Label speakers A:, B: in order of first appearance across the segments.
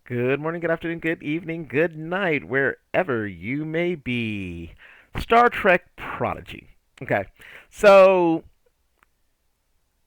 A: Good morning, good afternoon, good evening, good night, wherever you may be. Star Trek Prodigy. Okay, so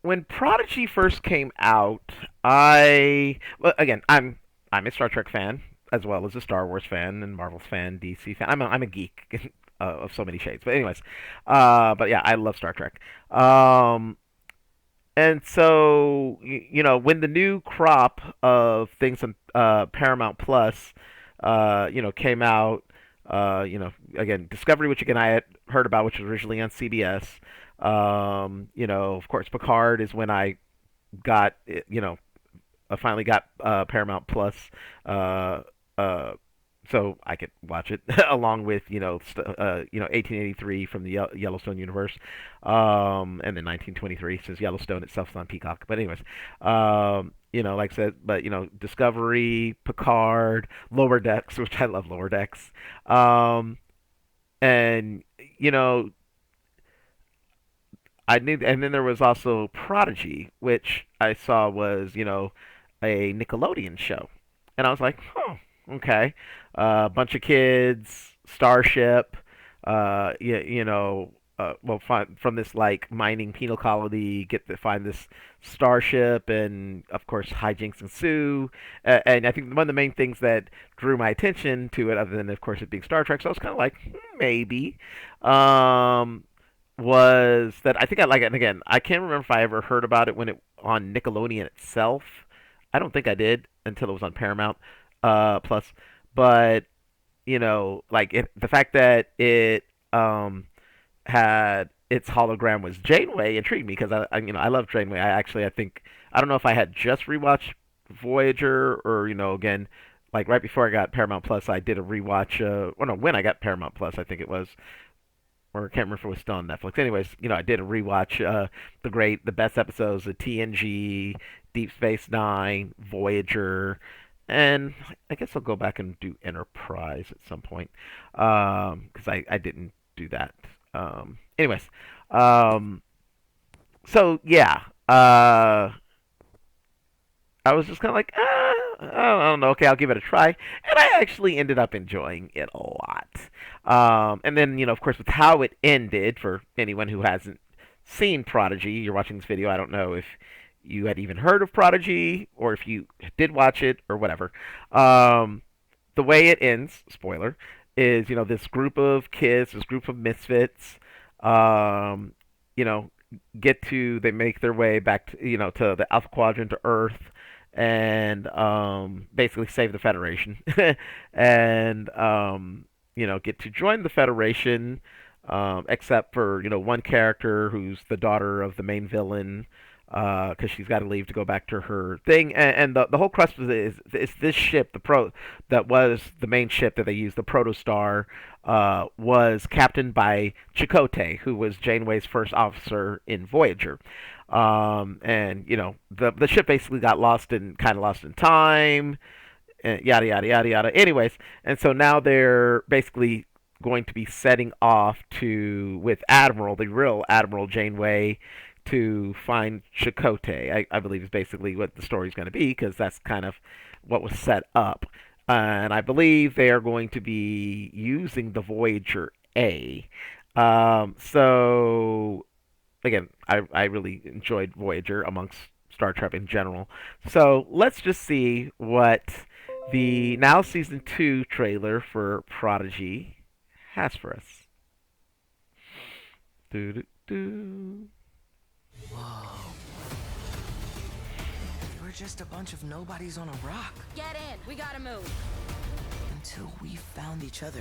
A: when Prodigy first came out, I'm a Star Trek fan as well as a Star Wars fan and Marvel's fan, DC fan. I'm a geek of so many shades. But anyways, but yeah, I love Star Trek. And so, when the new crop of things on Paramount Plus, came out, again, Discovery, which again I had heard about, which was originally on CBS. Of course, Picard is when I got, I finally got Paramount Plus, uh, uh, so I could watch it along with 1883 from the Yellowstone universe, and then 1923 since Yellowstone itself is on Peacock. But anyways, like I said, but Discovery, Picard, Lower Decks, which I love Lower Decks, and you know I knew, and then there was also Prodigy, which I saw was a Nickelodeon show, and I was like, oh, okay, a bunch of kids, starship, well, from this like mining penal colony, get to find this starship, and of course hijinks ensue. And I think one of the main things that drew my attention to it, other than of course it being Star Trek, so I was kind of like, maybe. Um, was that I think I like it. And again, I can't remember if I ever heard about it when it on Nickelodeon itself. I don't think I did until it was on Paramount Plus. But the fact that it had its hologram was Janeway intrigued me because I love Janeway. I think I don't know if I had just rewatched Voyager or again like right before I got Paramount Plus I did a rewatch. Well, no, when I got Paramount Plus I think it was, or I can't remember if it was still on Netflix. Anyways, I did a rewatch the best episodes of TNG, Deep Space Nine, Voyager, and I guess I'll go back and do Enterprise at some point because I didn't do that. Anyways, um, so yeah, I was just kind of like, I don't know. Okay, I'll give it a try, and I actually ended up enjoying it a lot. And then, of course, with how it ended, for anyone who hasn't seen Prodigy, you're watching this video. I don't know if you had even heard of Prodigy or if you did watch it or whatever. Um, the way it ends, spoiler, is this group of kids, this group of misfits, um, you know, they make their way back to to the Alpha Quadrant to Earth and basically save the Federation and get to join the Federation, except for one character who's the daughter of the main villain, because she's got to leave to go back to her thing, and the whole crust of it is this ship, that was the main ship that they used, the Protostar, was captained by Chakotay, who was Janeway's first officer in Voyager. And the ship basically got lost in time, yada yada yada yada. Anyways, and so now they're basically going to be setting off to with the real Admiral Janeway, to find Chakotay. I believe is basically what the story's going to be because that's kind of what was set up. And I believe they are going to be using the Voyager A. So again, I really enjoyed Voyager amongst Star Trek in general. So let's just see what the now season 2 trailer for Prodigy has for us. Doo, doo, doo.
B: Whoa. We're just a bunch of nobodies on a rock.
C: Get in. We gotta move.
B: Until we found each other.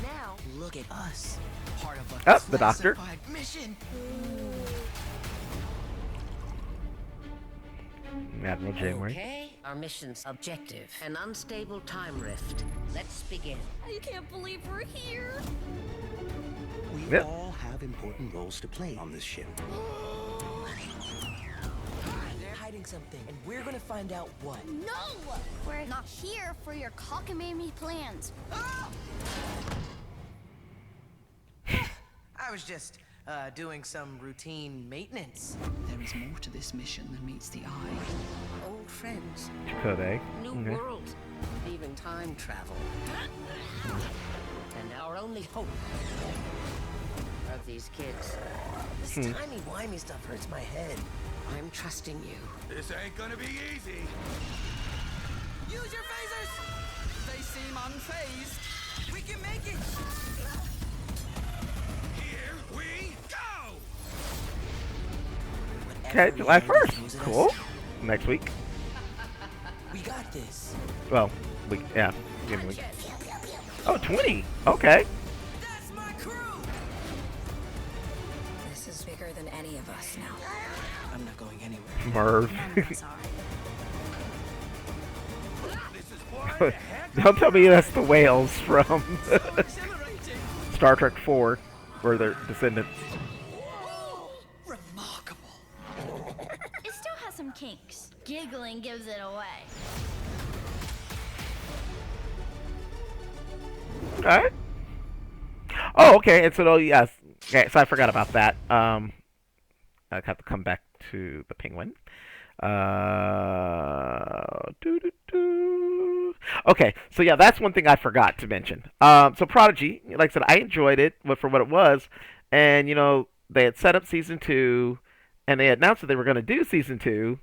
C: Now,
B: Look at us. Part of a
A: The doctor.
B: classified mission.
A: Admiral Janeway.
D: Okay, our mission's objective, an unstable time rift. Let's begin.
C: I can't believe we're here.
E: We
A: Yep.
E: all have important roles to play on this ship.
B: They're hiding something, and we're gonna find out what.
C: No! We're not here for your cockamamie plans.
B: I was just doing some routine maintenance.
F: There is more to this mission than meets the eye.
D: Old friends,
A: Chakotay.
D: new
A: Okay.
D: world, even time travel. And our only hope are these kids.
B: This timey-wimey stuff hurts my head.
D: I'm trusting you.
G: This ain't gonna be easy.
B: Use your phasers!
F: They seem unfazed.
B: We can make it!
G: Here we go!
A: Okay,
B: Whatever
A: July
B: reality
A: 1st.
B: throws at
A: Cool.
B: us,
A: Next week.
B: we got this.
A: Well, yeah. Give me a week. Oh, 20. Okay.
B: That's my crew!
H: This is bigger than any of us now.
B: I'm not going anywhere.
A: Merv.
G: This is one heck
A: Don't tell me that's the whales from
F: Exhilarating.
A: Star Trek 4, or their descendants.
F: Remarkable.
C: It still has some kinks. Giggling gives it away.
A: Okay. Oh, okay. And so, yes. Okay, so I forgot about that. I have to come back to the penguin. Okay, so yeah, that's one thing I forgot to mention. So Prodigy, like I said, I enjoyed it for what it was, and they had set up season 2, and they announced that they were going to do season 2,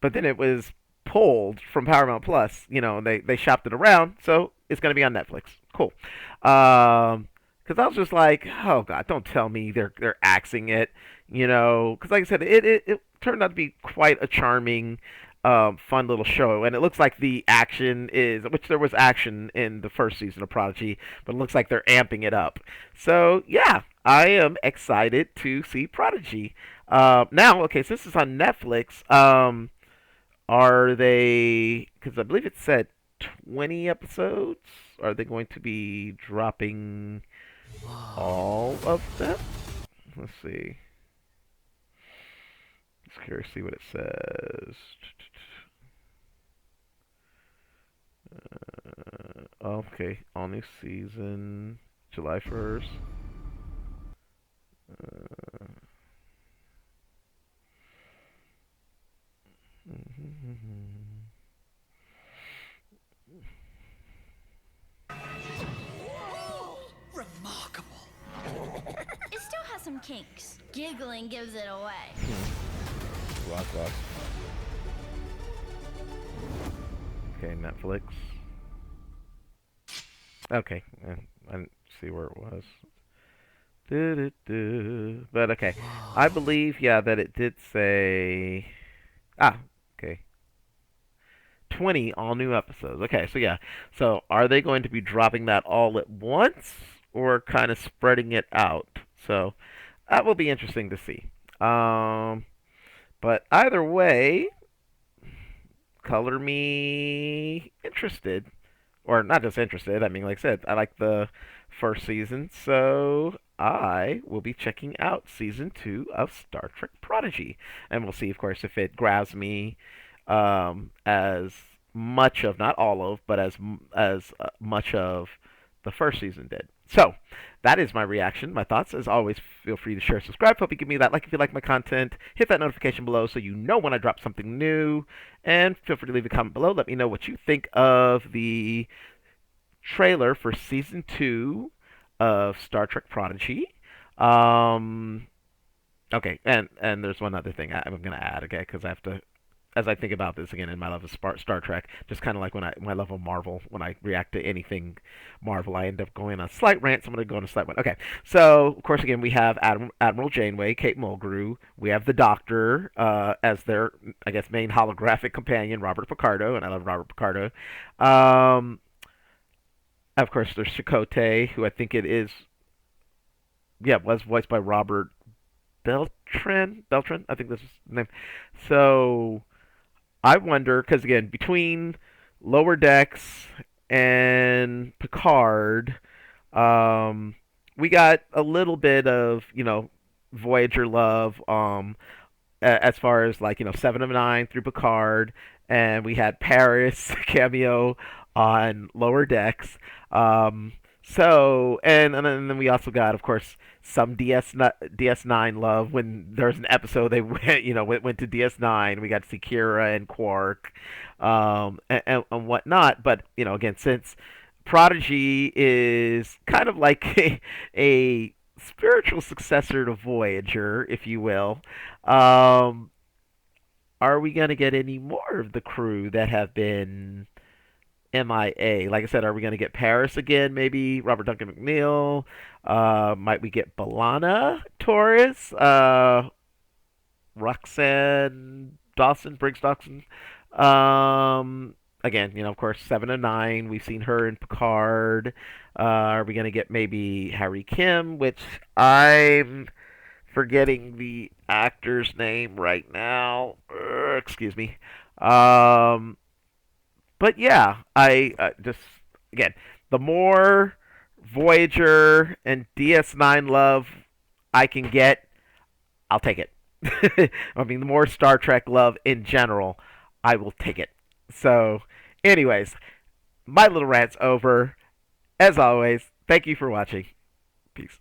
A: but then it was pulled from Paramount Plus. They shopped it around, so it's going to be on Netflix. Cool. Because I was just like, oh god, don't tell me they're axing it. Because like I said, it turned out to be quite a charming, fun little show, and it looks like the action is, which there was action in the first season of Prodigy, but it looks like they're amping it up. So yeah, I am excited to see Prodigy. Now, okay, since it's on Netflix, are they? Because I believe it said 20 episodes. Are they going to be dropping all of them? Let's see. Just curious to see what it says. Okay, all new season, July 1st.
F: Remarkable.
C: It still has some kinks. Giggling gives it away.
A: Rock. Okay, Netflix. Okay, I didn't see where it was. But okay, I believe, yeah, that it did say. Okay. 20 all new episodes. Okay, so yeah. So are they going to be dropping that all at once or kind of spreading it out? So that will be interesting to see. But either way, color me interested. Or not just interested. I mean, like I said, I like the first season, so I will be checking out season 2 of Star Trek Prodigy, and we'll see, of course, if it grabs me as much of, not all of, but as much of the first season did. So that is my reaction, my thoughts. As always, feel free to share, subscribe. Hope you give me that like if you like my content. Hit that notification below so you know when I drop something new. And feel free to leave a comment below. Let me know what you think of the trailer for season 2 of Star Trek Prodigy. Okay, and there's one other thing I'm gonna add, okay, because I have to, as I think about this again in my love of Star Trek, just kind of like when my love of Marvel, when I react to anything Marvel, I end up going on a slight rant, so I'm going to go on a slight one. Okay, so, of course, again, we have Admiral Janeway, Kate Mulgrew, we have the Doctor as their, I guess, main holographic companion, Robert Picardo, and I love Robert Picardo. Of course, there's Chakotay, who I think it is, yeah, was voiced by Robert Beltran, I think that's his name. So I wonder, because again, between Lower Decks and Picard, we got a little bit of, Voyager love, as far as like, Seven of Nine through Picard, and we had Paris cameo on Lower Decks. So, and then we also got, of course, some DS9 love when there's an episode they went, went to DS9. We got to see Kira and Quark, and whatnot. But again, since Prodigy is kind of like a spiritual successor to Voyager, if you will, um, are we gonna get any more of the crew that have been MIA? Like I said, are we going to get Paris again? Maybe Robert Duncan McNeil. Might we get Balana Torres? Roxanne Dawson, Briggs Dawson. Again, of course, 709. We've seen her in Picard. Are we going to get maybe Harry Kim? Which I'm forgetting the actor's name right now. Excuse me. But yeah, I just again the more Voyager and DS9 love I can get, I'll take it. I mean, the more Star Trek love in general, I will take it. So, anyways, my little rant's over. As always, thank you for watching. Peace.